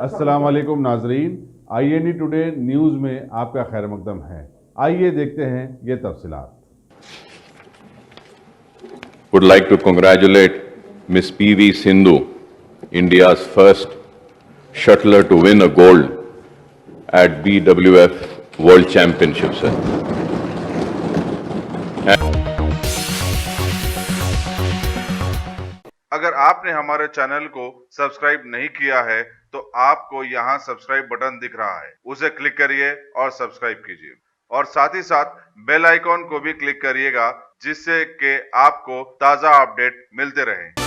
अस्सलाम वालेकुम नाजरीन, INE टुडे न्यूज़ में आपका खैर मकदम है। आइए देखते हैं ये तफसीलात। Would like to congratulate Miss PV Sindhu, India's first shuttler to win a gold at BWF World Championships. अगर आपने हमारे चैनल को सब्सक्राइब नहीं किया है तो आपको यहाँ सब्सक्राइब बटन दिख रहा है, उसे क्लिक करिए और सब्सक्राइब कीजिए और साथ ही साथ बेल आइकॉन को भी क्लिक करिएगा जिससे कि आपको ताज़ा अपडेट मिलते रहें।